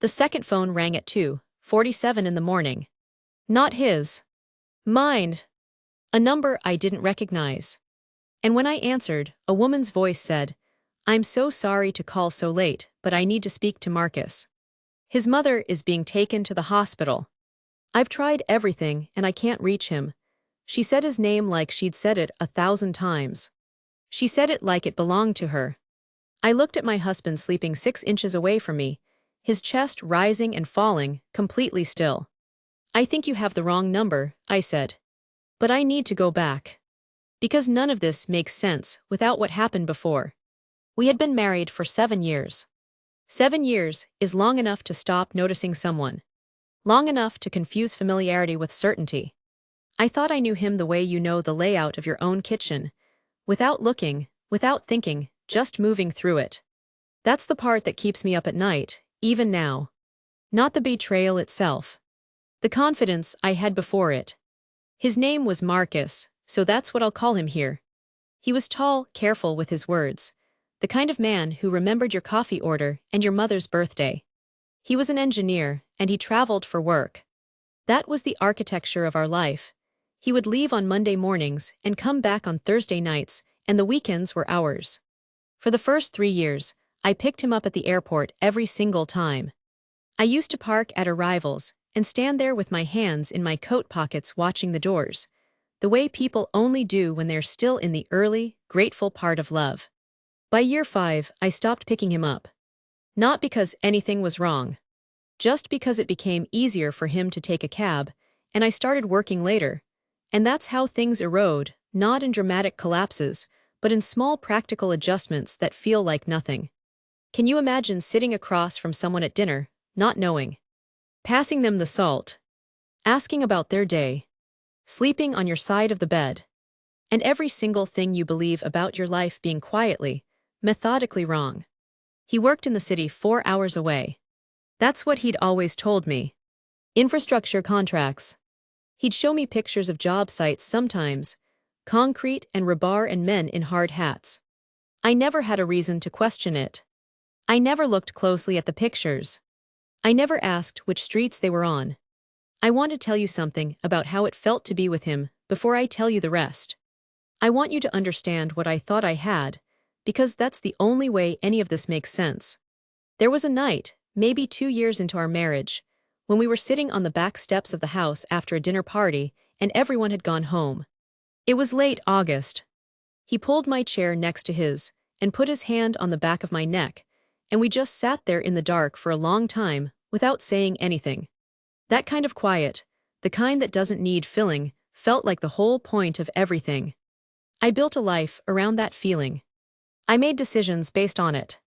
The second phone rang at 2:47 in the morning. Not his. Mine. A number I didn't recognize. And when I answered, a woman's voice said, "I'm so sorry to call so late, but I need to speak to Marcus. His mother is being taken to the hospital. I've tried everything and I can't reach him." She said his name like she'd said it 1,000 times. She said it like it belonged to her. I looked at my husband sleeping 6 inches away from me, his chest rising and falling, completely still. "I think you have the wrong number," I said. "But I need to go back. Because none of this makes sense without what happened before." We had been married for 7 years. 7 years is long enough to stop noticing someone. Long enough to confuse familiarity with certainty. I thought I knew him the way you know the layout of your own kitchen. Without looking, without thinking, just moving through it. That's the part that keeps me up at night, even now. Not the betrayal itself. The confidence I had before it. His name was Marcus, so that's what I'll call him here. He was tall, careful with his words. The kind of man who remembered your coffee order and your mother's birthday. He was an engineer, and he traveled for work. That was the architecture of our life. He would leave on Monday mornings and come back on Thursday nights, and the weekends were ours. For the first 3 years, I picked him up at the airport every single time. I used to park at arrivals and stand there with my hands in my coat pockets watching the doors, the way people only do when they're still in the early, grateful part of love. By year 5, I stopped picking him up. Not because anything was wrong. Just because it became easier for him to take a cab, and I started working later. And that's how things erode, not in dramatic collapses, but in small practical adjustments that feel like nothing. Can you imagine sitting across from someone at dinner, not knowing? Passing them the salt. Asking about their day. Sleeping on your side of the bed. And every single thing you believe about your life being quietly, methodically wrong. He worked in the city 4 hours away. That's what he'd always told me. Infrastructure contracts. He'd show me pictures of job sites sometimes, concrete and rebar and men in hard hats. I never had a reason to question it. I never looked closely at the pictures. I never asked which streets they were on. I want to tell you something about how it felt to be with him before I tell you the rest. I want you to understand what I thought I had, because that's the only way any of this makes sense. There was a night, maybe 2 years into our marriage, when we were sitting on the back steps of the house after a dinner party and everyone had gone home. It was late August. He pulled my chair next to his and put his hand on the back of my neck, and we just sat there in the dark for a long time without saying anything. That kind of quiet, the kind that doesn't need filling, felt like the whole point of everything. I built a life around that feeling. I made decisions based on it.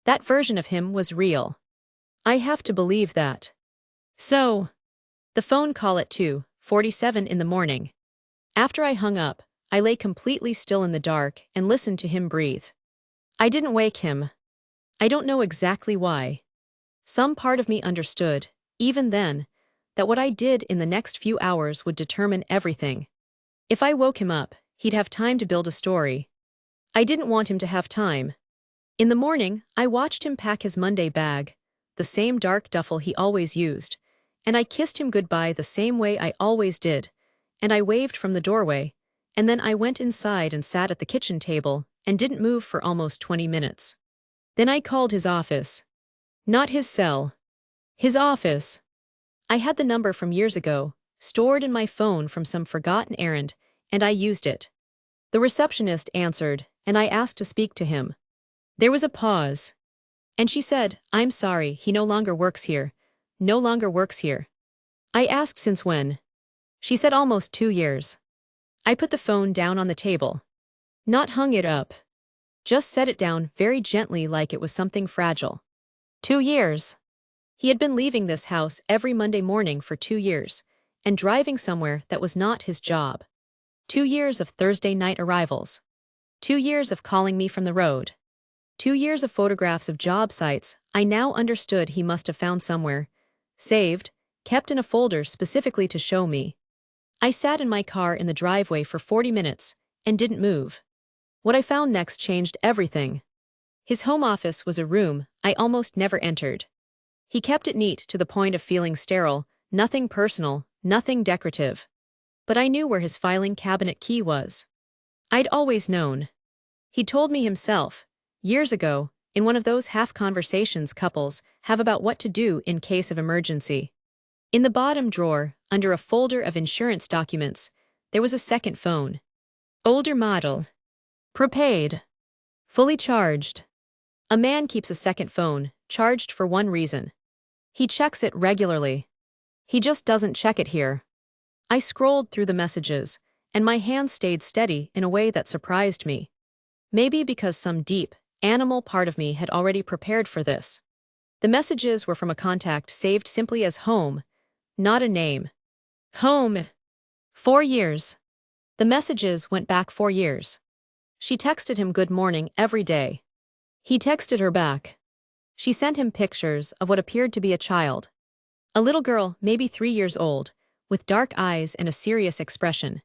That version of him was real. I have to believe that. So, the phone call at 2:47 in the morning. After I hung up, I lay completely still in the dark and listened to him breathe. I didn't wake him. I don't know exactly why. Some part of me understood, even then, that what I did in the next few hours would determine everything. If I woke him up, he'd have time to build a story. I didn't want him to have time. In the morning, I watched him pack his Monday bag, the same dark duffel he always used, and I kissed him goodbye the same way I always did, and I waved from the doorway, and then I went inside and sat at the kitchen table and didn't move for almost 20 minutes. Then I called his office. Not his cell. His office. I had the number from years ago, stored in my phone from some forgotten errand, and I used it. The receptionist answered, and I asked to speak to him. There was a pause. And she said, "I'm sorry, he no longer works here. No longer works here." I asked since when. She said almost 2 years. I put the phone down on the table. Not hung it up. Just set it down very gently like it was something fragile. 2 years. He had been leaving this house every Monday morning for 2 years, and driving somewhere that was not his job. 2 years of Thursday night arrivals. 2 years of calling me from the road. 2 years of photographs of job sites I now understood he must have found somewhere, saved, kept in a folder specifically to show me. I sat in my car in the driveway for 40 minutes and didn't move. What I found next changed everything. His home office was a room I almost never entered. He kept it neat to the point of feeling sterile, nothing personal, nothing decorative. But I knew where his filing cabinet key was. I'd always known. He told me himself, years ago, in one of those half-conversations couples have about what to do in case of emergency. In the bottom drawer, under a folder of insurance documents, there was a second phone. Older model. Prepaid. Fully charged. A man keeps a second phone, charged for one reason. He checks it regularly. He just doesn't check it here. I scrolled through the messages, and my hand stayed steady in a way that surprised me. Maybe because some deep, animal part of me had already prepared for this. The messages were from a contact saved simply as home, not a name. Home. 4 years. The messages went back 4 years. She texted him good morning every day. He texted her back. She sent him pictures of what appeared to be a child. A little girl, maybe 3 years old, with dark eyes and a serious expression.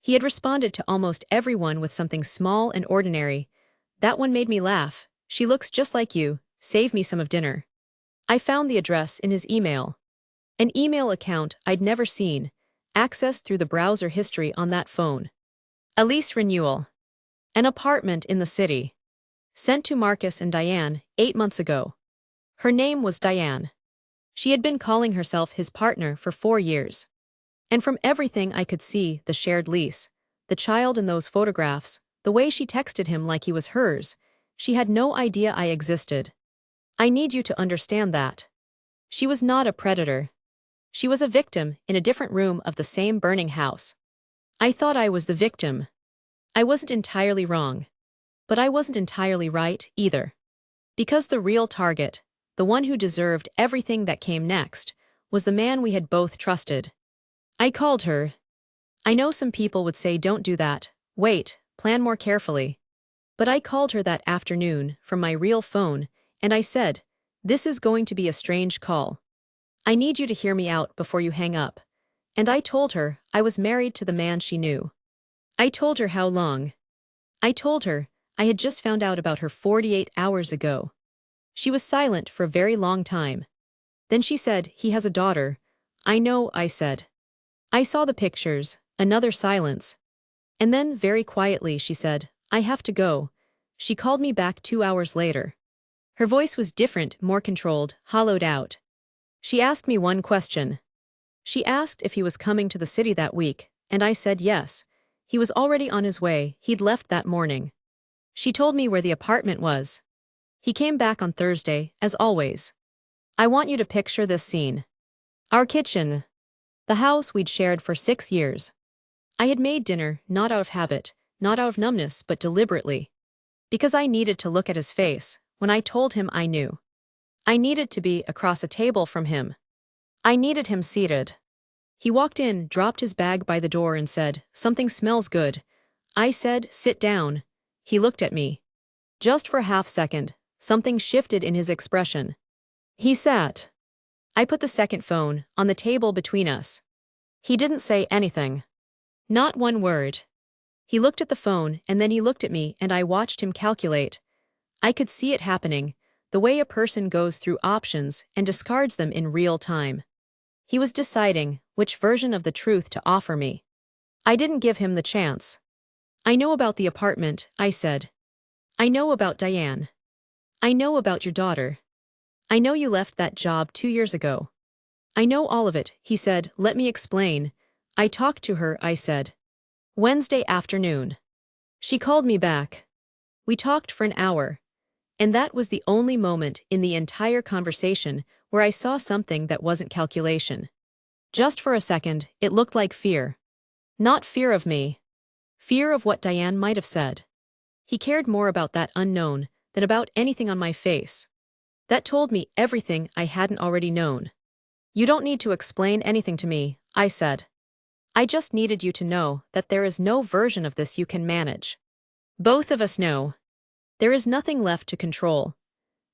He had responded to almost everyone with something small and ordinary. That one made me laugh. She looks just like you, save me some of dinner. I found the address in his email. An email account I'd never seen, accessed through the browser history on that phone. A lease renewal. An apartment in the city. Sent to Marcus and Diane 8 months ago. Her name was Diane. She had been calling herself his partner for 4 years. And from everything I could see, the shared lease, the child in those photographs, the way she texted him like he was hers, she had no idea I existed. I need you to understand that. She was not a predator. She was a victim in a different room of the same burning house. I thought I was the victim. I wasn't entirely wrong. But I wasn't entirely right, either. Because the real target, the one who deserved everything that came next, was the man we had both trusted. I called her. I know some people would say don't do that, wait, plan more carefully. But I called her that afternoon from my real phone, and I said, this is going to be a strange call. I need you to hear me out before you hang up. And I told her I was married to the man she knew. I told her how long. I told her I had just found out about her 48 hours ago. She was silent for a very long time. Then she said, he has a daughter. I know, I said. I saw the pictures, another silence. And then, very quietly, she said, I have to go. She called me back 2 hours later. Her voice was different, more controlled, hollowed out. She asked me one question. She asked if he was coming to the city that week, and I said yes. He was already on his way, he'd left that morning. She told me where the apartment was. He came back on Thursday, as always. I want you to picture this scene. Our kitchen. The house we'd shared for 6 years. I had made dinner, not out of habit, not out of numbness, but deliberately. Because I needed to look at his face, when I told him I knew. I needed to be across a table from him. I needed him seated. He walked in, dropped his bag by the door and said, something smells good. I said, sit down. He looked at me. Just for a half-second, something shifted in his expression. He sat. I put the second phone on the table between us. He didn't say anything. Not one word. He looked at the phone and then he looked at me and I watched him calculate. I could see it happening, the way a person goes through options and discards them in real time. He was deciding which version of the truth to offer me. I didn't give him the chance. I know about the apartment, I said. I know about Diane. I know about your daughter. I know you left that job 2 years ago. I know all of it, he said, let me explain. I talked to her, I said. Wednesday afternoon. She called me back. We talked for an hour. And that was the only moment in the entire conversation where I saw something that wasn't calculation. Just for a second, it looked like fear. Not fear of me. Fear of what Diane might have said. He cared more about that unknown than about anything on my face. That told me everything I hadn't already known. You don't need to explain anything to me, I said. I just needed you to know that there is no version of this you can manage. Both of us know. There is nothing left to control.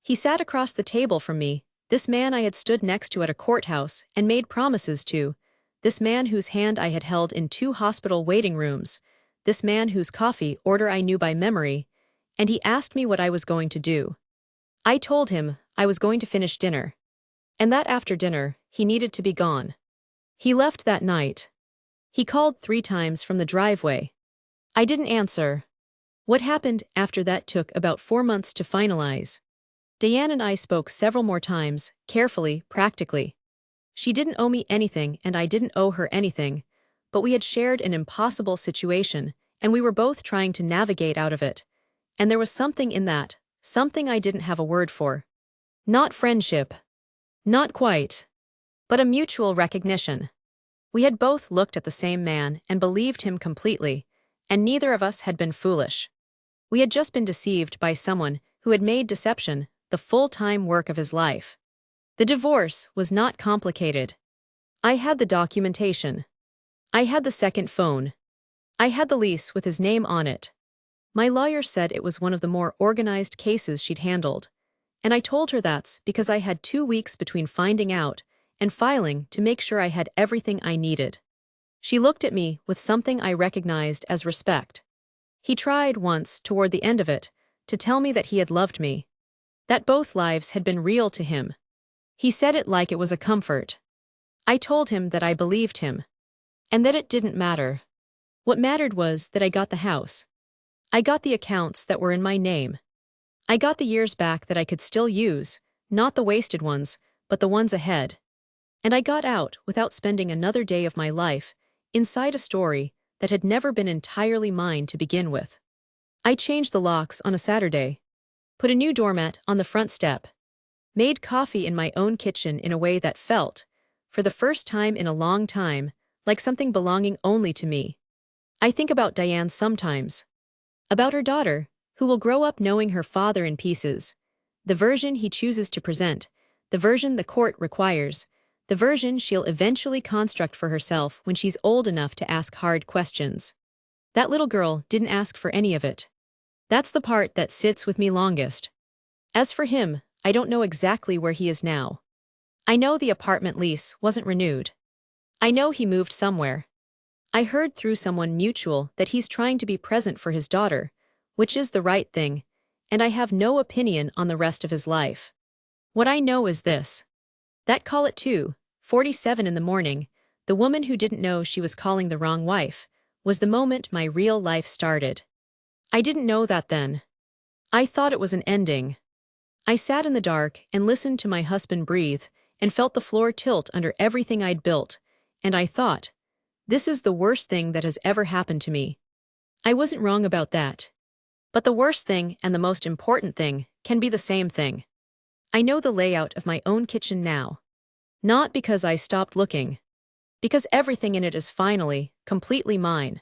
He sat across the table from me, this man I had stood next to at a courthouse and made promises to, this man whose hand I had held in 2 hospital waiting rooms, this man whose coffee order I knew by memory, and he asked me what I was going to do. I told him I was going to finish dinner. And that after dinner, he needed to be gone. He left that night. He called 3 times from the driveway. I didn't answer. What happened after that took about 4 months to finalize. Diane and I spoke several more times, carefully, practically. She didn't owe me anything and I didn't owe her anything, but we had shared an impossible situation, and we were both trying to navigate out of it. And there was something in that, something I didn't have a word for. Not friendship. Not quite. But a mutual recognition. We had both looked at the same man and believed him completely, and neither of us had been foolish. We had just been deceived by someone who had made deception the full-time work of his life. The divorce was not complicated. I had the documentation. I had the second phone. I had the lease with his name on it. My lawyer said it was one of the more organized cases she'd handled, and I told her that's because I had 2 weeks between finding out and filing to make sure I had everything I needed. She looked at me with something I recognized as respect. He tried once, toward the end of it, to tell me that he had loved me, that both lives had been real to him. He said it like it was a comfort. I told him that I believed him, and that it didn't matter. What mattered was that I got the house. I got the accounts that were in my name. I got the years back that I could still use, not the wasted ones, but the ones ahead. And I got out without spending another day of my life inside a story that had never been entirely mine to begin with. I changed the locks on a Saturday, put a new doormat on the front step, made coffee in my own kitchen in a way that felt, for the first time in a long time, like something belonging only to me. I think about Diane sometimes. About her daughter, who will grow up knowing her father in pieces. The version he chooses to present, the version the court requires, the version she'll eventually construct for herself when she's old enough to ask hard questions. That little girl didn't ask for any of it. That's the part that sits with me longest. As for him, I don't know exactly where he is now. I know the apartment lease wasn't renewed. I know he moved somewhere. I heard through someone mutual that he's trying to be present for his daughter, which is the right thing, and I have no opinion on the rest of his life. What I know is this. That call at 2:47 in the morning, the woman who didn't know she was calling the wrong wife, was the moment my real life started. I didn't know that then. I thought it was an ending. I sat in the dark and listened to my husband breathe and felt the floor tilt under everything I'd built, and I thought, this is the worst thing that has ever happened to me. I wasn't wrong about that. But the worst thing and the most important thing can be the same thing. I know the layout of my own kitchen now. Not because I stopped looking. Because everything in it is finally, completely mine.